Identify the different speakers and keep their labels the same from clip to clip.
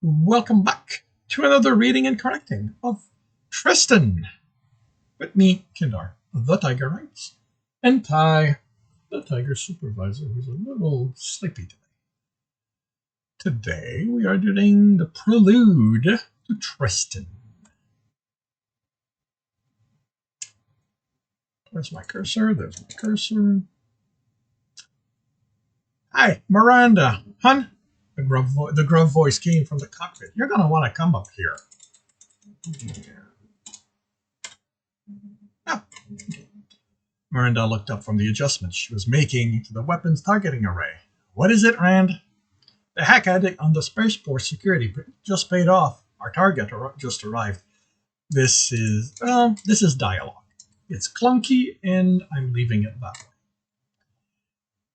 Speaker 1: Welcome back to another reading and correcting of Tristan. With me, Kindar, the Tiger Rights, and Ty, the Tiger Supervisor, who's a little sleepy today. Today we are doing the Prelude to Tristan. Where's my cursor? There's my cursor. Hi, Miranda, hun. The gruff voice came from the cockpit. You're going to want to come up here. Oh. Miranda looked up from the adjustments she was making to the weapons targeting array. What is it, Rand? The hack addict on the spaceport security just paid off. Our target just arrived. This is dialogue. It's clunky, and I'm leaving it that way.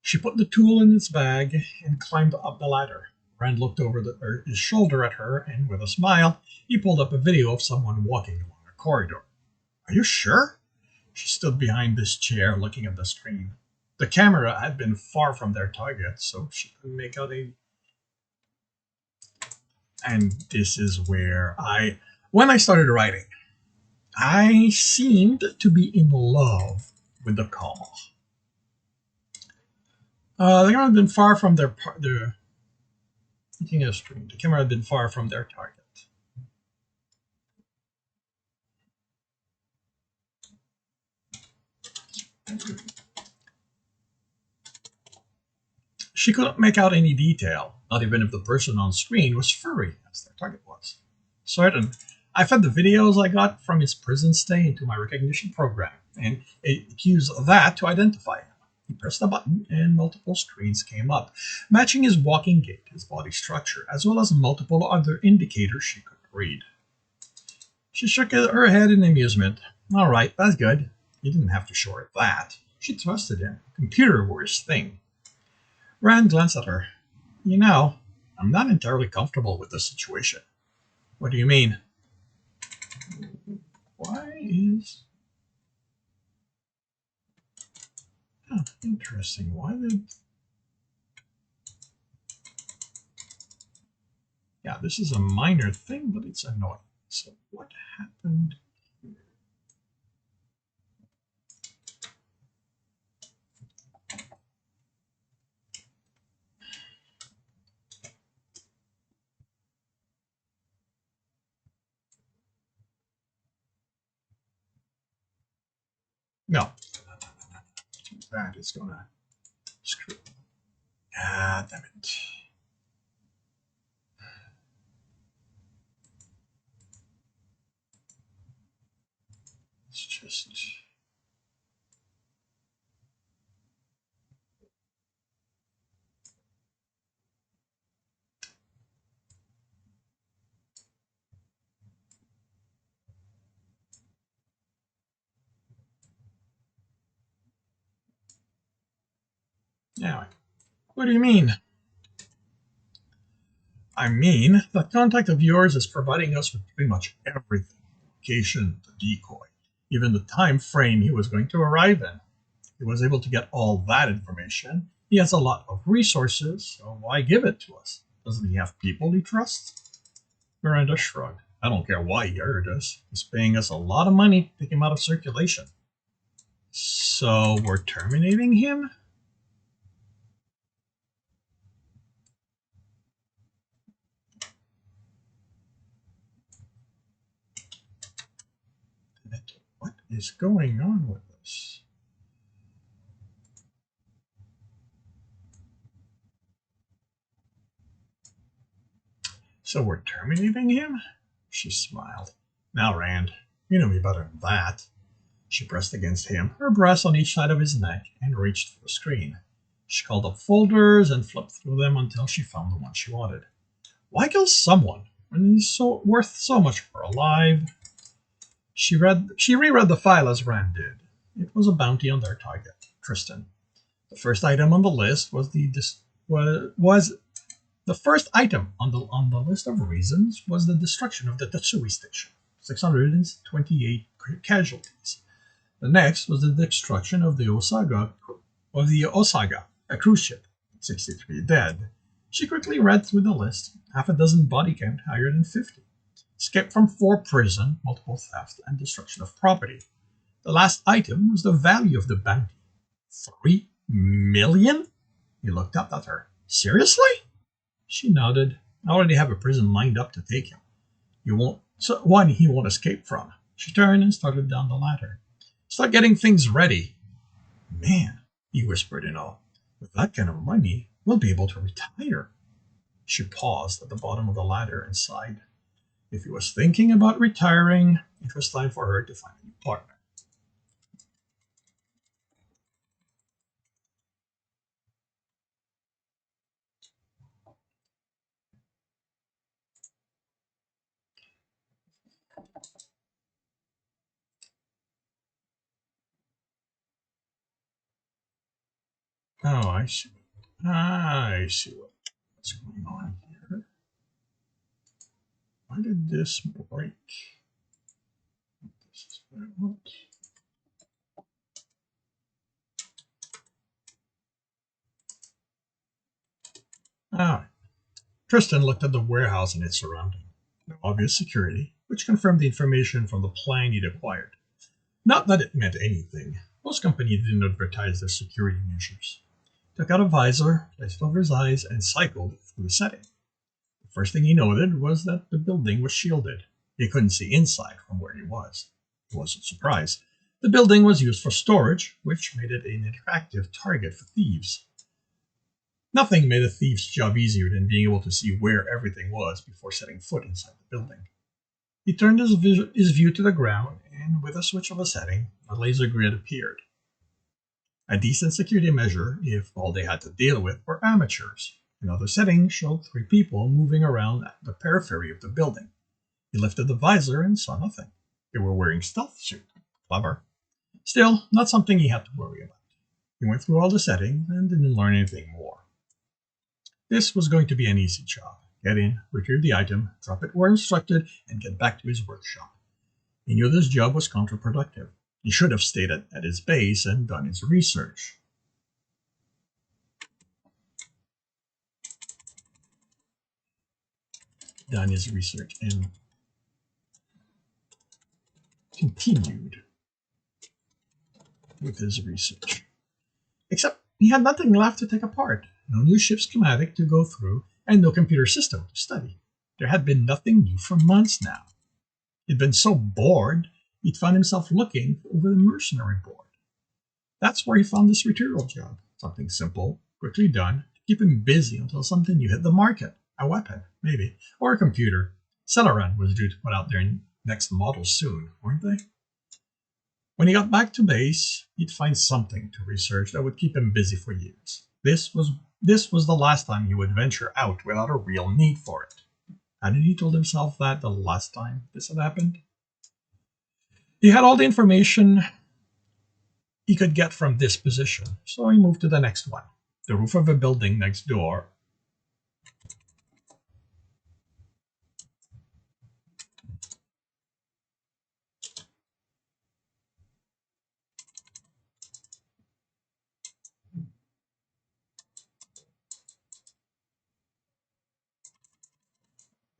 Speaker 1: She put the tool in its bag and climbed up the ladder. Rand looked over his shoulder at her, and with a smile, he pulled up a video of someone walking along a corridor. Are you sure? She stood behind this chair looking at the screen. The camera had been far from their target, so she couldn't make out any. And this is where when I started writing, I seemed to be in love with the call. The camera had been far from their looking at a screen. The camera had been far from their target. She couldn't make out any detail, not even if the person on screen was furry, as their target was. Certain, I fed the videos I got from his prison stay into my recognition program, and it used that to identify him. He pressed a button, and multiple screens came up, matching his walking gait, his body structure, as well as multiple other indicators she could read. She shook her head in amusement. All right, that's good. You didn't have to show her that. She trusted him. Computer were his thing. Rand glanced at her. You know, I'm not entirely comfortable with this situation. What do you mean? Why is... Oh, interesting. Why did... Yeah, this is a minor thing, but it's annoying. So what happened? No. That is gonna screw. Ah, damn it. It's just... Anyway, what do you mean? I mean, that contact of yours is providing us with pretty much everything. Location, the decoy, even the time frame he was going to arrive in. He was able to get all that information. He has a lot of resources, so why give it to us? Doesn't he have people he trusts? Miranda shrugged. I don't care why he hired us. He's paying us a lot of money to take him out of circulation. So we're terminating him? What is going on with this? So we're terminating him? She smiled. Now, Rand, you know me better than that. She pressed against him, her breast on each side of his neck, and reached for the screen. She called up folders and flipped through them until she found the one she wanted. Why kill someone when he's worth so much more alive? She reread the file as Rand did. It was a bounty on their target, Tristan. The first item on the list was the first item on the list of reasons was the destruction of the Tatsui station, 628 casualties. The next was the destruction of the Osaga, a cruise ship, 63 dead. She quickly read through the list, half a dozen body count higher than 50. Escape from 4 prison, multiple theft, and destruction of property. The last item was the value of the bounty. 3 million? He looked up at her. Seriously? She nodded. I already have a prison lined up to take him. One he won't escape from. She turned and started down the ladder. Start getting things ready. Man, he whispered in awe. With that kind of money, we'll be able to retire. She paused at the bottom of the ladder and sighed. If he was thinking about retiring, it was time for her to find a new partner. Oh, I see. I see what's going on here. Why did this break? This is what I want. Ah, Tristan looked at the warehouse and its surrounding. No obvious security, which confirmed the information from the plan he'd acquired. Not that it meant anything. Most companies didn't advertise their security measures. Took out a visor, placed it over his eyes, and cycled through the setting. The first thing he noted was that the building was shielded. He couldn't see inside from where he was. He wasn't surprised. The building was used for storage, which made it an attractive target for thieves. Nothing made a thief's job easier than being able to see where everything was before setting foot inside the building. He turned his view to the ground, and with a switch of a setting, a laser grid appeared. A decent security measure if all they had to deal with were amateurs. Another setting showed 3 people moving around at the periphery of the building. He lifted the visor and saw nothing. They were wearing stealth suits. Clever. Still, not something he had to worry about. He went through all the settings and didn't learn anything more. This was going to be an easy job. Get in, retrieve the item, drop it where instructed, and get back to his workshop. He knew this job was counterproductive. He should have stayed at his base and done his research. And continued with his research. Except he had nothing left to take apart. No new ship schematic to go through, and no computer system to study. There had been nothing new for months now. He'd been so bored, he'd found himself looking over the mercenary board. That's where he found this retrieval job. Something simple, quickly done, to keep him busy until something new hit the market. A weapon, maybe, or a computer. Celeron was due to put out their next model soon, weren't they? When he got back to base, he'd find something to research that would keep him busy for years. This was the last time he would venture out without a real need for it. Hadn't he told himself that the last time this had happened? He had all the information he could get from this position, so he moved to the next one. The roof of a building next door.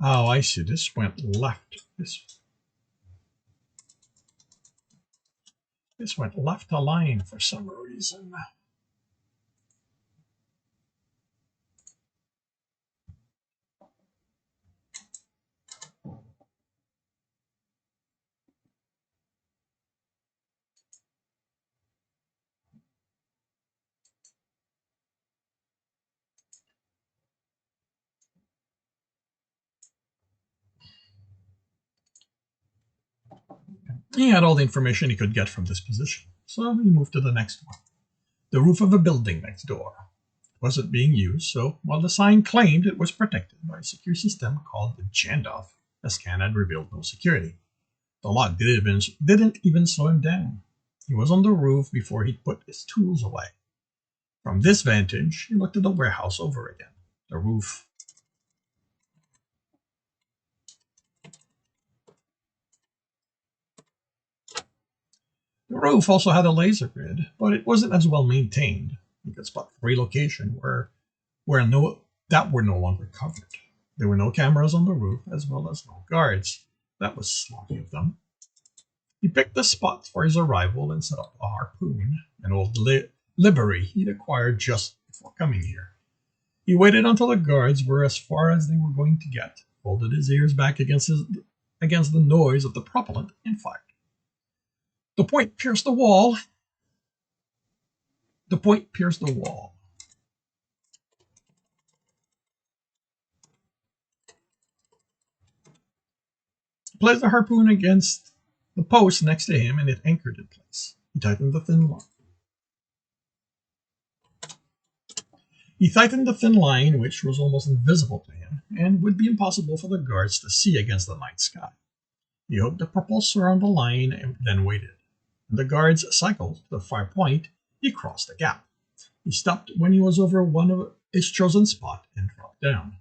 Speaker 1: Oh, I see. This went left. This went left aligned for some reason. He had all the information he could get from this position, so he moved to the next one. The roof of a building next door. It wasn't being used, so while the sign claimed it was protected by a secure system called the Jandoff, the scan had revealed no security. The lock didn't even slow him down. He was on the roof before he'd put his tools away. From this vantage, he looked at the warehouse over again. The roof. The roof also had a laser grid, but it wasn't as well maintained. You could spot 3 locations where that were no longer covered. There were no cameras on the roof, as well as no guards. That was sloppy of them. He picked the spot for his arrival and set up a harpoon, an old livery he'd acquired just before coming here. He waited until the guards were as far as they were going to get, folded his ears back against the noise of the propellant, and fired. The point pierced the wall. The point pierced the wall. He placed the harpoon against the post next to him, and it anchored in place. He tightened the thin line. Which was almost invisible to him, and would be impossible for the guards to see against the night sky. He hooked the propulsor on the line and then waited. When the guards cycled to the far point, he crossed the gap. He stopped when he was over one of his chosen spot and dropped down.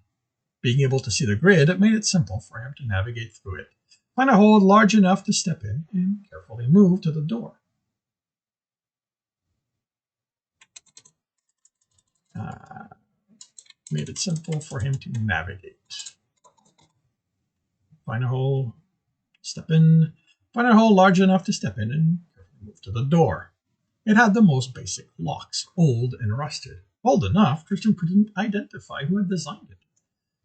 Speaker 1: Being able to see the grid, it made it simple for him to navigate through it, find a hole large enough to step in, and carefully move to the door. Made it simple for him to navigate. Find a hole, step in, find a hole large enough to step in, and move to the door. It had the most basic locks, old and rusted. Old enough, Tristan couldn't identify who had designed it.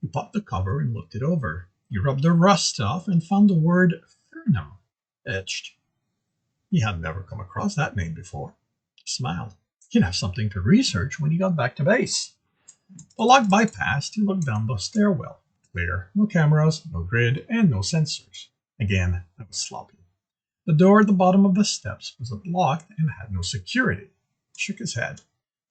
Speaker 1: He popped the cover and looked it over. He rubbed the rust off and found the word Fernum etched. He had never come across that name before. He smiled. He'd have something to research when he got back to base. The lock bypassed, he looked down the stairwell. Clear. No cameras, no grid, and no sensors. Again, that was sloppy. The door at the bottom of the steps was locked and had no security. He shook his head.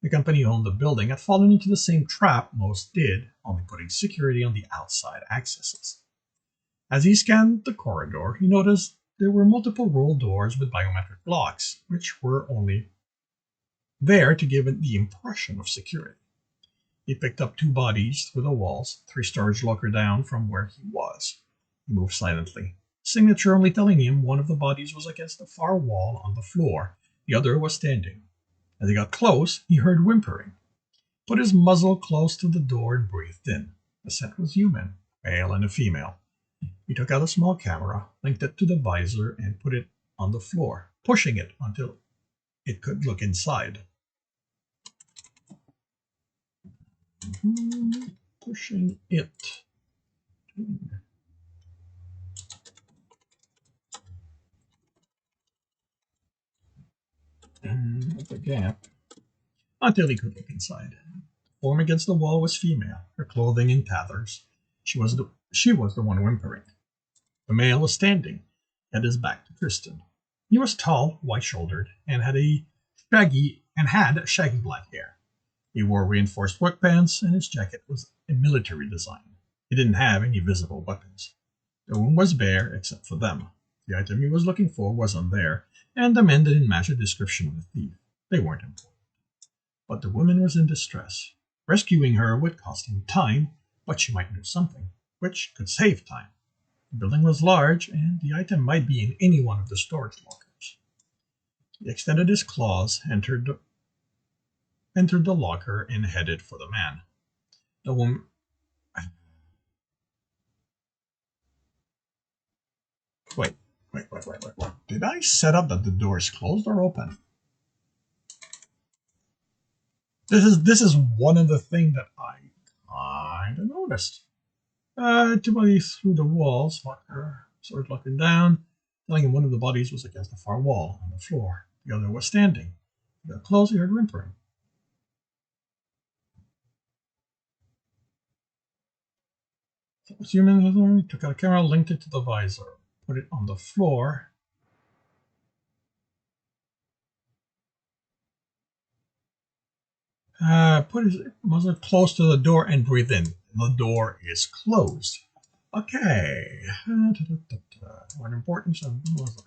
Speaker 1: The company who owned the building had fallen into the same trap most did, only putting security on the outside accesses. As he scanned the corridor, he noticed there were multiple roll doors with biometric locks, which were only there to give it the impression of security. He picked up 2 bodies through the walls, 3 storage lockers down from where he was. He moved silently, signature only telling him one of the bodies was against the far wall on the floor, the other was standing. As he got close, he heard whimpering. Put his muzzle close to the door and breathed in. The scent was human, male and a female. He took out a small camera, linked it to the visor, and put it on the floor, pushing it until it could look inside. Pushing it. At the gap until he could look inside. The form against the wall was female, her clothing in tatters. She was the one whimpering. The male was standing, at his back to Tristan. He was tall, white-shouldered, and had shaggy black hair. He wore reinforced work pants, and his jacket was a military design. He didn't have any visible weapons. The room was bare except for them. The item he was looking for wasn't there, and the men didn't match the description of the thief. They weren't important. But the woman was in distress. Rescuing her would cost him time, but she might know something, which could save time. The building was large, and the item might be in any one of the storage lockers. He extended his claws, entered the locker, and headed for the man. The woman... Wait. Did I set up that the door is closed or open? This is one of the things that I kind of noticed. 2 bodies through the walls, sword locking down, telling him one of the bodies was against the far wall on the floor. The other was standing. He got close, he heard whimpering. So he took out a camera, linked it to the visor, put it on the floor. Put his muzzle close to the door and breathe in. The door is closed. Okay. What importance of muzzle?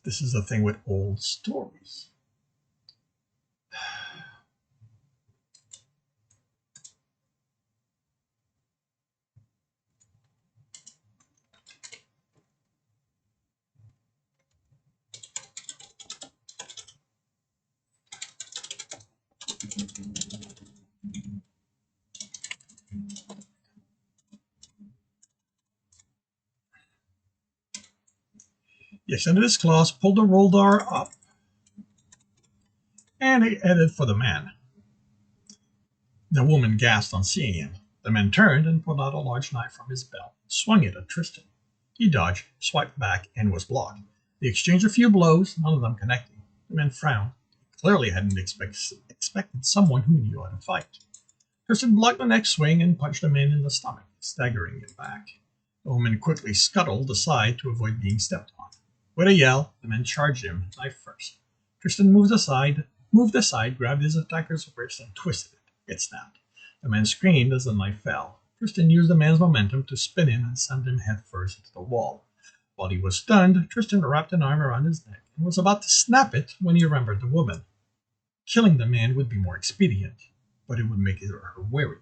Speaker 1: This is the thing with old stories. He extended his claws, pulled the roll door up, and he headed for the man. The woman gasped on seeing him. The man turned and pulled out a large knife from his belt, swung it at Tristan. He dodged, swiped back, and was blocked. They exchanged a few blows, none of them connecting. The man frowned. He clearly hadn't expected someone who knew how to fight. Tristan blocked the next swing and punched the man in the stomach, staggering him back. The woman quickly scuttled aside to avoid being stepped on. With a yell, the man charged him, knife first. Tristan moved aside, grabbed his attacker's wrist, and twisted it. It snapped. The man screamed as the knife fell. Tristan used the man's momentum to spin him and send him headfirst into the wall. While he was stunned, Tristan wrapped an arm around his neck and was about to snap it when he remembered the woman. Killing the man would be more expedient, but it would make her wary.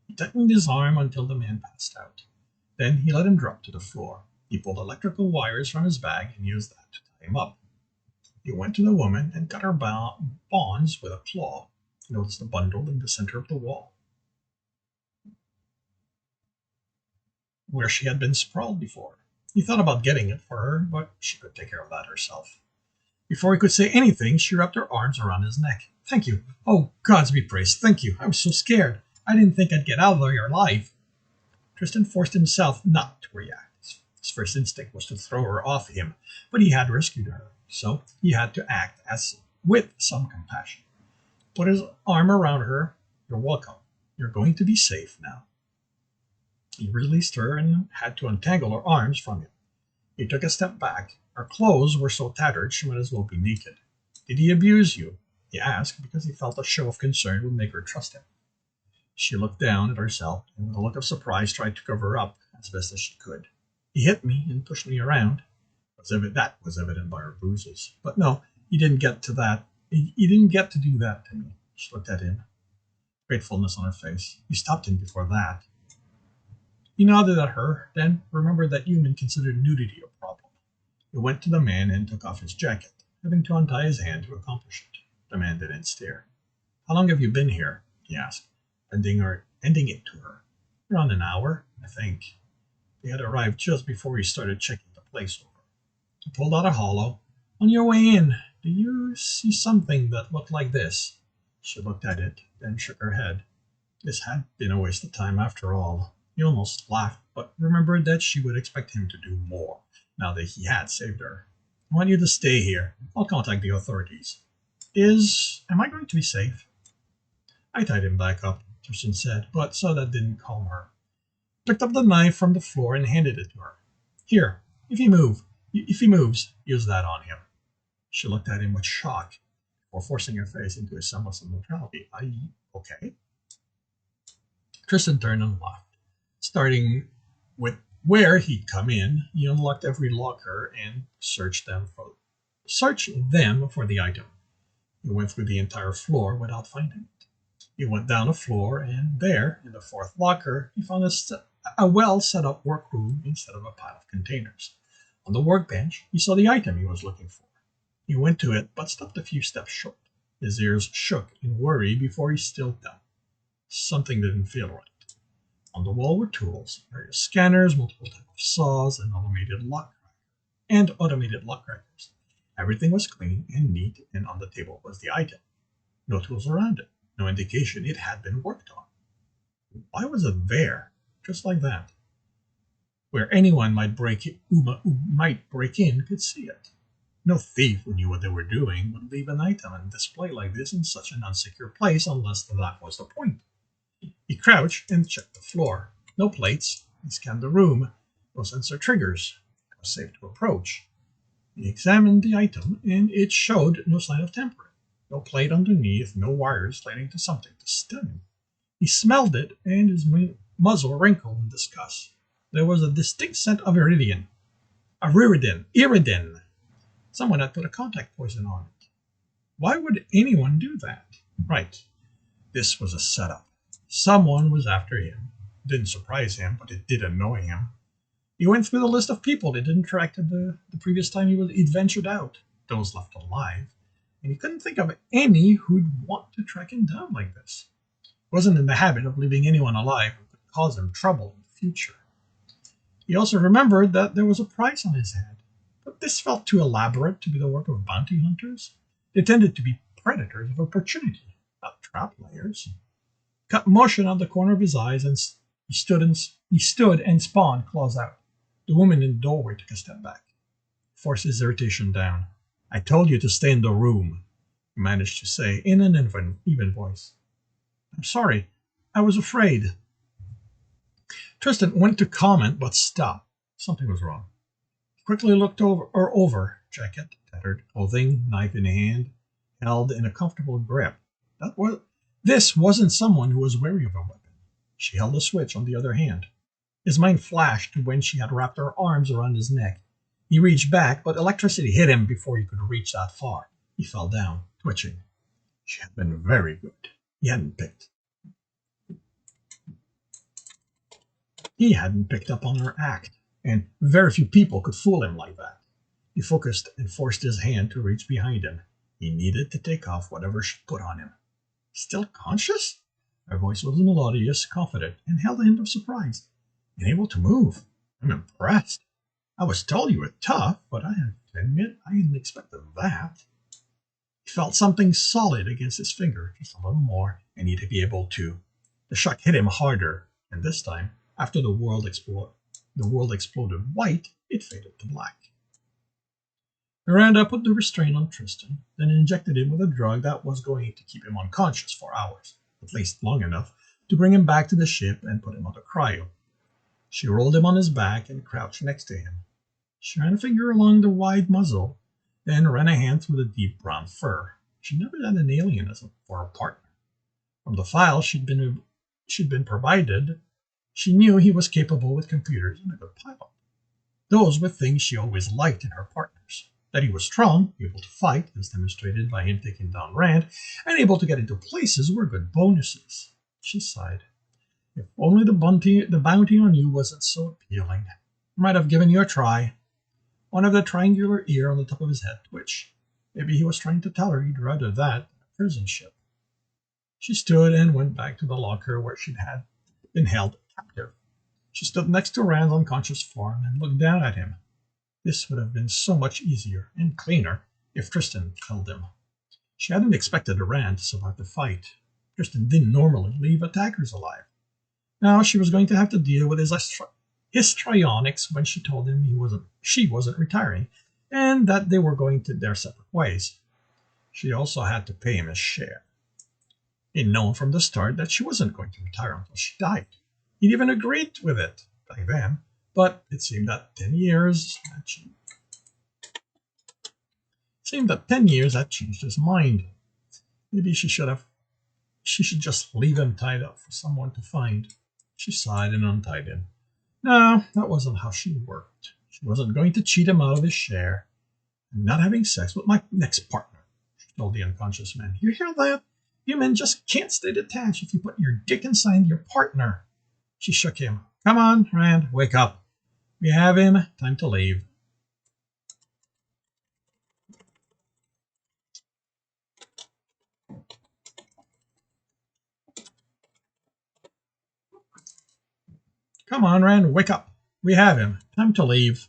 Speaker 1: He tightened his arm until the man passed out. Then he let him drop to the floor. He pulled electrical wires from his bag and used that to tie him up. He went to the woman and cut her bonds with a claw. He noticed a bundle in the center of the wall, where she had been sprawled before. He thought about getting it for her, but she could take care of that herself. Before he could say anything, she wrapped her arms around his neck. "Thank you. Oh, gods be praised. Thank you. I was so scared. I didn't think I'd get out of there alive." Tristan forced himself not to react. His first instinct was to throw her off him, but he had rescued her, so he had to act as with some compassion. Put his arm around her. "You're welcome. You're going to be safe now." He released her and had to untangle her arms from him. He took a step back. Her clothes were so tattered she might as well be naked. "Did he abuse you?" he asked, because he felt a show of concern would make her trust him. She looked down at herself and with a look of surprise tried to cover up as best as she could. "He hit me and pushed me around." That was evident by her bruises. "But no, he didn't get to that. He didn't get to do that to me." She looked at him, gratefulness on her face. "You stopped him before that." He nodded at her, then remembered that Human considered nudity a problem. He went to the man and took off his jacket, having to untie his hand to accomplish it. The man didn't stare. "How long have you been here?" he asked, handing it to her. "Around an hour, I think." They had arrived just before he started checking the place over. He pulled out a hollow. "On your way in, do you see something that looked like this?" She looked at it, then shook her head. This had been a waste of time after all. He almost laughed, but remembered that she would expect him to do more, now that he had saved her. "I want you to stay here. I'll contact the authorities." Am I going to be safe?" "I tied him back up," Tristan said, but saw that didn't calm her. Picked up the knife from the floor and handed it to her. "Here, if he moves, use that on him." She looked at him with shock, before forcing her face into a semblance of neutrality. Okay?" Tristan turned and laughed. Starting with where he'd come in, he unlocked every locker and searched them for the item. He went through the entire floor without finding it. He went down a floor, and there, in the fourth locker, he found a well-set-up workroom instead of a pile of containers. On the workbench, he saw the item he was looking for. He went to it, but stopped a few steps short. His ears shook in worry before he stooped down. Something didn't feel right. On the wall were tools, various scanners, multiple types of saws, and automated lock crackers. Everything was clean and neat, and on the table was the item. No tools around it, no indication it had been worked on. Why was it there, just like that, where anyone might break in could see it? No thief who knew what they were doing would leave an item on display like this in such an unsecure place unless that was the point. He crouched and checked the floor. No plates. He scanned the room. No sensor triggers. It was safe to approach. He examined the item, and it showed no sign of tampering. No plate underneath, no wires leading to something to stun him. He smelled it, and his muzzle wrinkled in disgust. There was a distinct scent of iridium. Iridin. Someone had put a contact poison on it. Why would anyone do that? Right. This was a setup. Someone was after him. It didn't surprise him, but it did annoy him. He went through the list of people that had interacted the previous time he'd ventured out, those left alive, and he couldn't think of any who'd want to track him down like this. He wasn't in the habit of leaving anyone alive who could cause him trouble in the future. He also remembered that there was a price on his head, but this felt too elaborate to be the work of bounty hunters. They tended to be predators of opportunity, not trap layers. Cut motion on the corner of his eyes, and he stood and spawned claws out. The woman in the doorway took a step back, forced his irritation down. I told you to stay in the room, he managed to say in an even voice. I'm sorry. I was afraid. Tristan went to comment, but stopped. Something was wrong. He quickly looked over, jacket, tattered clothing, knife in hand, held in a comfortable grip. This wasn't someone who was wary of a weapon. She held a switch on the other hand. His mind flashed to when she had wrapped her arms around his neck. He reached back, but electricity hit him before he could reach that far. He fell down, twitching. She had been very good. He hadn't picked up on her act, and very few people could fool him like that. He focused and forced his hand to reach behind him. He needed to take off whatever she put on him. Still conscious? Her voice was melodious, confident, and held a hint of surprise. And able to move. I'm impressed. I was told you were tough, but I have to admit I hadn't expected that. He felt something solid against his finger, just a little more, and he'd be able to. The shock hit him harder, and this time, after the world exploded white, it faded to black. Miranda put the restraint on Tristan, then injected him with a drug that was going to keep him unconscious for hours, at least long enough to bring him back to the ship and put him under cryo. She rolled him on his back and crouched next to him. She ran a finger along the wide muzzle, then ran a hand through the deep brown fur. She never had an alien for a partner. From the file she'd been provided, she knew he was capable with computers and a good pilot. Those were things she always liked in her partners. That he was strong, able to fight, as demonstrated by him taking down Rand, and able to get into places were good bonuses. She sighed. If only the bounty on you wasn't so appealing. I might have given you a try. One of the triangular ear on the top of his head twitched. Maybe he was trying to tell her he'd rather that than a prison ship. She stood and went back to the locker where she'd had been held captive. She stood next to Rand's unconscious form and looked down at him. This would have been so much easier and cleaner if Tristan killed him. She hadn't expected Rand to survive the fight. Tristan didn't normally leave attackers alive. Now she was going to have to deal with his histrionics when she told him she wasn't retiring, and that they were going to their separate ways. She also had to pay him his share. He'd known from the start that she wasn't going to retire until she died. He'd even agreed with it back then, but it seemed that 10 years had changed his mind. Maybe she should just leave him tied up for someone to find. She sighed and untied him. No, that wasn't how she worked. She wasn't going to cheat him out of his share. I'm not having sex with my next partner, she told the unconscious man. You hear that? You men just can't stay detached if you put your dick inside your partner. She shook him. Come on, Rand, wake up. We have him. Time to leave. Come on, Rand, wake up. We have him. Time to leave.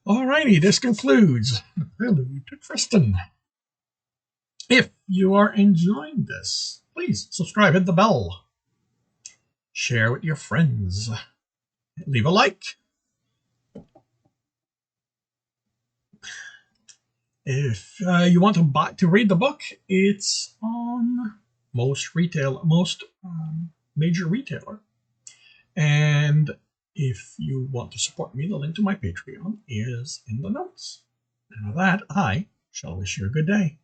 Speaker 1: Alrighty, this concludes the Prelude to Tristan. If you are enjoying this, please subscribe, hit the bell. Share with your friends. Leave a like. If you want to read the book, it's on most major retailer. And if you want to support me, the link to my Patreon is in the notes. And with that, I shall wish you a good day.